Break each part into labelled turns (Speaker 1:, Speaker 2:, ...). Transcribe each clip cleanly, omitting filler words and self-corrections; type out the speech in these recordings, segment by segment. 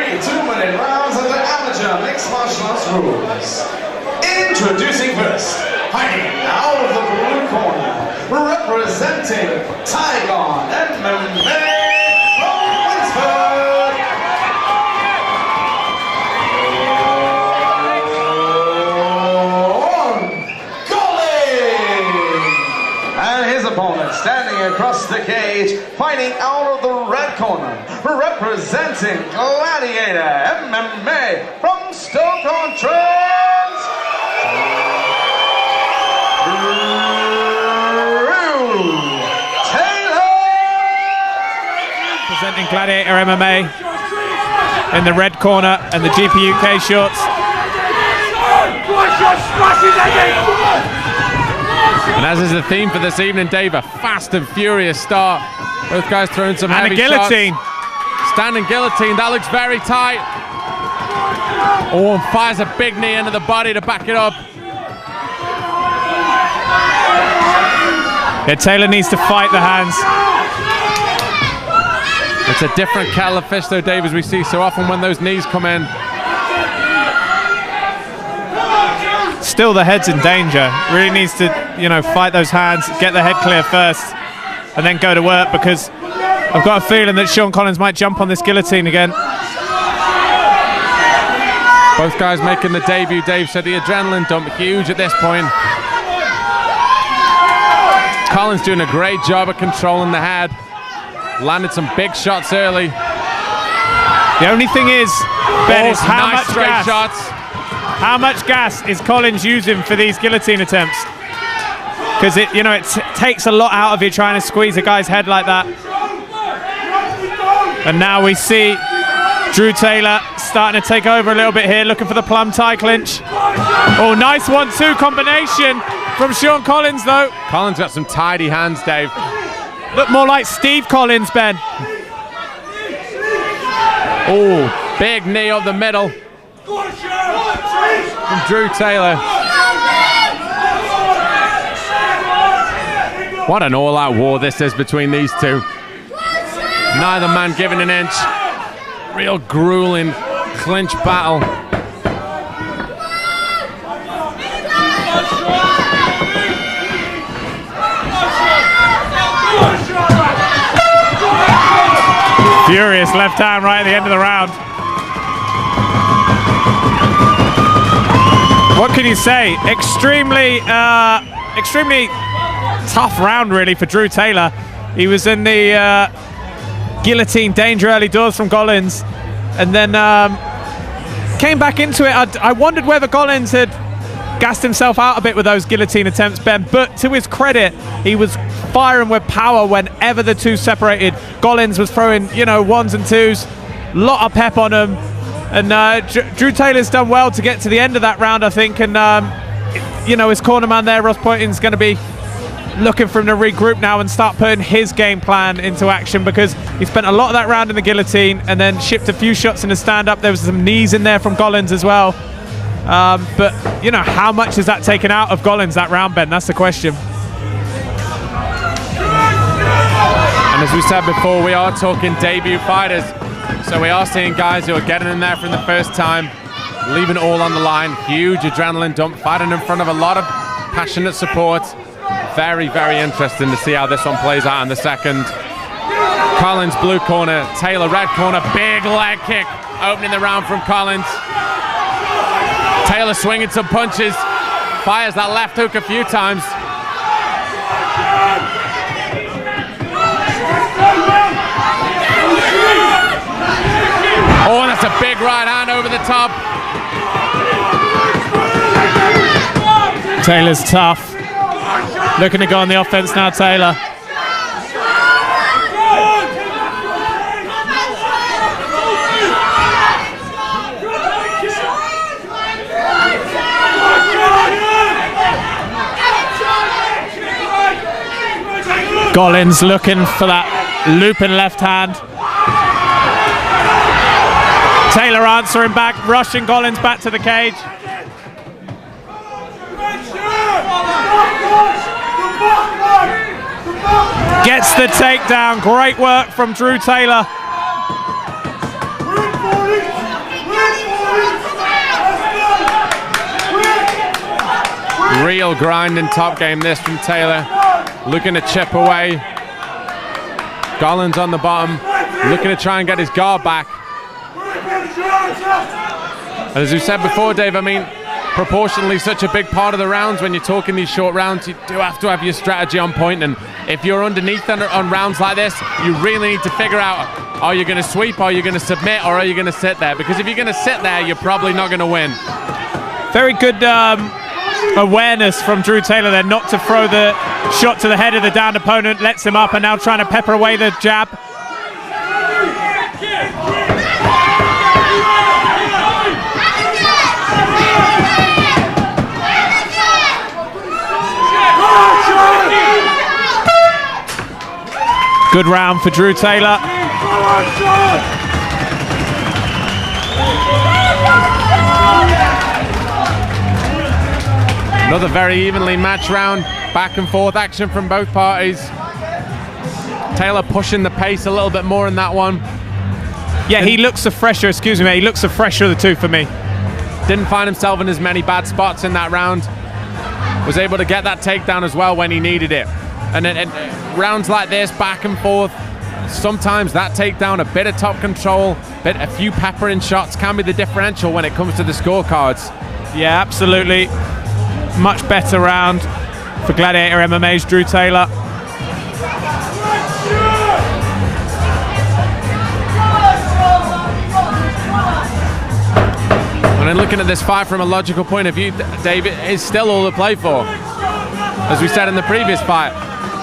Speaker 1: 3 2-minute rounds under amateur mixed martial arts rules. Introducing first, fighting out of the blue corner, representing Stoke-On MMA from Winsford. And his opponent standing across the cage, fighting out of the red corner, representing Gladiator MMA from Stoke-On-Trent,
Speaker 2: Presenting Gladiator MMA in the red corner and the GPUK shorts.
Speaker 3: And as is the theme for this evening, Dave, a fast and furious start. Both guys throwing some heavy shots.
Speaker 2: And a guillotine.
Speaker 3: Standing guillotine, that looks very tight. Oh, and fires a big knee into the body to back it up.
Speaker 2: Yeah, Taylor needs to fight the hands.
Speaker 3: It's a different kettle of fish though, Dave, as we see so often when those knees come in.
Speaker 2: Still the head's in danger. Really needs to, you know, fight those hands, get the head clear first, and then go to work, because I've got a feeling that Shaun Collins might jump on this guillotine again.
Speaker 3: Both guys making the debut, Dave said. The adrenaline dump huge at this point. Collins doing a great job of controlling the head. Landed some big shots early.
Speaker 2: The only thing is, Ben, is how
Speaker 3: nice
Speaker 2: much
Speaker 3: straight
Speaker 2: gas.
Speaker 3: shots.
Speaker 2: How much gas is Collins using for these guillotine attempts? Because it, you know, it takes a lot out of you trying to squeeze a guy's head like that. And now we see Drew Taylor starting to take over a little bit here, looking for the plum tie clinch. Oh, nice 1-2 combination from Shaun Collins, though.
Speaker 3: Collins got some tidy hands, Dave.
Speaker 2: Look more like Steve Collins, Ben.
Speaker 3: Oh, big knee up the middle from Drew Taylor. What an all-out war this is between these two. Neither man giving an inch. Real grueling clinch battle.
Speaker 2: Furious left hand right at the end of the round. What can you say? Extremely tough round, really, for Drew Taylor. He was in the guillotine danger early doors from Collins, and then came back into it. I wondered whether Collins had gassed himself out a bit with those guillotine attempts, Ben, but to his credit, he was firing with power whenever the two separated. Collins was throwing, you know, 1s and 2s, lot of pep on him, and Drew Taylor's done well to get to the end of that round, I think, and you know, his corner man there, Ross Poynton's going to be looking for him to regroup now and start putting his game plan into action, because he spent a lot of that round in the guillotine and then shipped a few shots in the stand-up. There was some knees in there from Collins as well. But, you know, how much is that taken out of Collins that round, Ben? That's the question.
Speaker 3: And as we said before, we are talking debut fighters. So we are seeing guys who are getting in there for the first time, leaving it all on the line. Huge adrenaline dump, fighting in front of a lot of passionate support. Very, very interesting to see how this one plays out in the second. Collins, blue corner, Taylor, red corner. Big leg kick opening the round from Collins. Taylor swinging some punches, fires that left hook a few times. Oh, that's a big right hand over the top.
Speaker 2: Taylor's tough. Looking to go on the offense now, Taylor. Collins looking for that looping left hand. Taylor answering back, rushing Collins back to the cage. Gets the takedown. Great work from Drew Taylor.
Speaker 3: Real grind and top game this from Taylor. Looking to chip away. Gollins on the bottom, looking to try and get his guard back. And as we said before, Dave, I mean, proportionally such a big part of the rounds when you're talking these short rounds, you do have to have your strategy on point. And if you're underneath on rounds like this, you really need to figure out, are you going to sweep, are you going to submit, or are you going to sit there? Because if you're going to sit there, you're probably not going to win.
Speaker 2: Very good awareness from Drew Taylor there, not to throw the shot to the head of the downed opponent, lets him up, and now trying to pepper away the jab. Good round for Drew Taylor.
Speaker 3: Another very evenly matched round, back and forth action from both parties. Taylor pushing the pace a little bit more in that one.
Speaker 2: Yeah, he looks the fresher, excuse me, he looks the fresher of the two for me.
Speaker 3: Didn't find himself in as many bad spots in that round. Was able to get that takedown as well when he needed it. And rounds like this, back and forth, sometimes that takedown, a bit of top control, a few peppering shots can be the differential when it comes to the scorecards.
Speaker 2: Yeah, absolutely. Much better round for Gladiator MMA's Drew Taylor.
Speaker 3: And then looking at this fight from a logical point of view, Dave, it's still all to play for. As we said in the previous fight,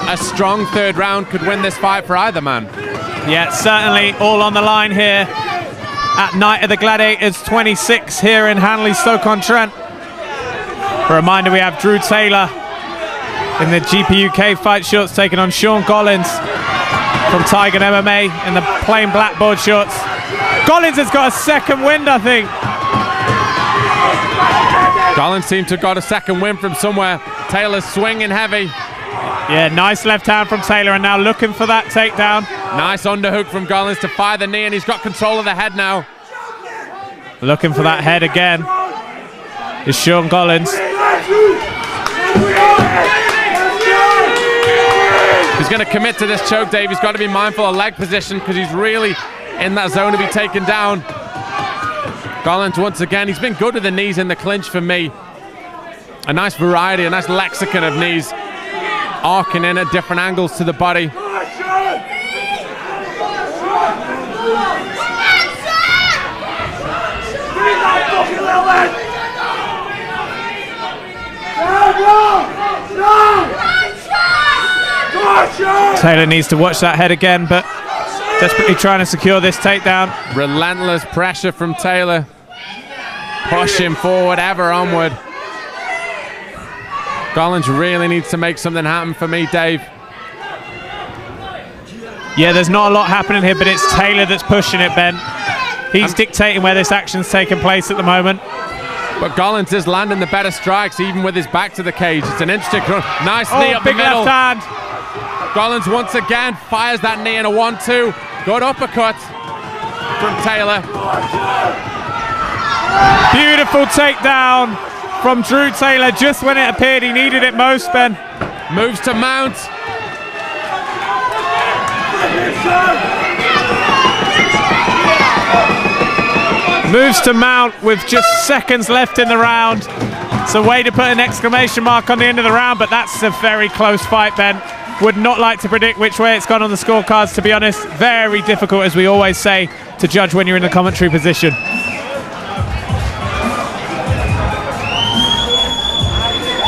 Speaker 3: a strong third round could win this fight for either man.
Speaker 2: Yeah, certainly all on the line here at Night of the Gladiators 26 here in Hanley, Stoke-On-Trent. A reminder, we have Drew Taylor in the GPUK fight shorts taking on Shaun Gollins from Tiger MMA in the plain blackboard shorts. Gollins has got a second win, I think.
Speaker 3: Gollins seemed to have got a second win from somewhere. Taylor's swinging heavy.
Speaker 2: Yeah, nice left hand from Taylor, and now looking for that takedown.
Speaker 3: Nice underhook from Gollins to fire the knee, and he's got control of the head now.
Speaker 2: Looking for that head again is Shaun Gollins.
Speaker 3: He's going to commit to this choke, Dave. He's got to be mindful of leg position because he's really in that zone to be taken down. Gollins once again, he's been good with the knees in the clinch for me. A nice variety, a nice lexicon of knees. Arcing in at different angles to the body.
Speaker 2: Taylor needs to watch that head again, but desperately trying to secure this takedown.
Speaker 3: Relentless pressure from Taylor. Push him forward, ever onward. Gollins really needs to make something happen for me, Dave.
Speaker 2: Yeah, there's not a lot happening here, but it's Taylor that's pushing it, Ben. He's dictating where this action's taking place at the moment.
Speaker 3: But Gollins is landing the better strikes, even with his back to the cage. It's an interesting nice knee up the
Speaker 2: big
Speaker 3: middle.
Speaker 2: left hand.
Speaker 3: Gollins once again fires that knee in a 1-2. Good uppercut from Taylor.
Speaker 2: Beautiful takedown from Drew Taylor just when it appeared he needed it most, Ben.
Speaker 3: Moves to mount.
Speaker 2: Moves to mount with just seconds left in the round. It's a way to put an exclamation mark on the end of the round, but that's a very close fight, Ben. Would not like to predict which way it's gone on the scorecards, to be honest. Very difficult, as we always say, to judge when you're in the commentary position.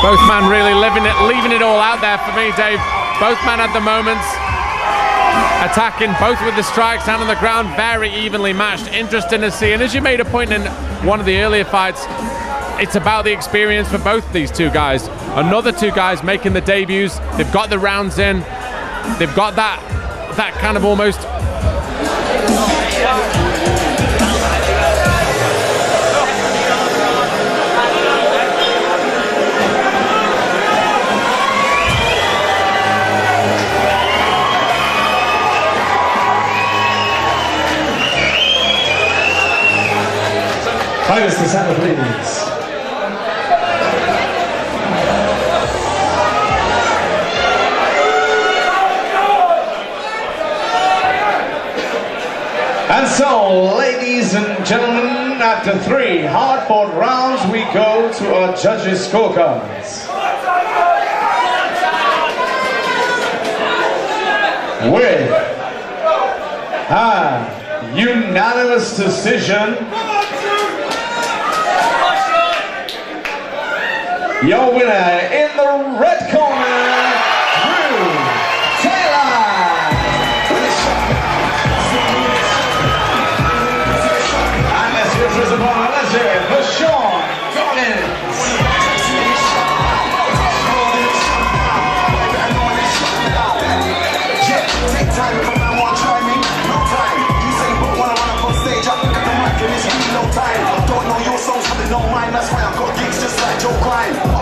Speaker 3: Both men really leaving it all out there for me, Dave. Both men at the moments attacking, both with the strikes and on the ground, very evenly matched. Interesting to see. And as you made a point in one of the earlier fights, it's about the experience for both these two guys. Another two guys making the debuts. They've got the rounds in. They've got that kind of almost
Speaker 1: Fighters to settle, please. So, ladies and gentlemen, after 3 hard-fought rounds, we go to our judges' scorecards. With a unanimous decision, your winner in the red corner, for Shaun.
Speaker 4: Take time, come and want try me. No time. You say but when I run up on stage, I pick up the mic and it's really no time. Don't know your songs, but they don't mind. That's why I've got gigs just like Joe Klein.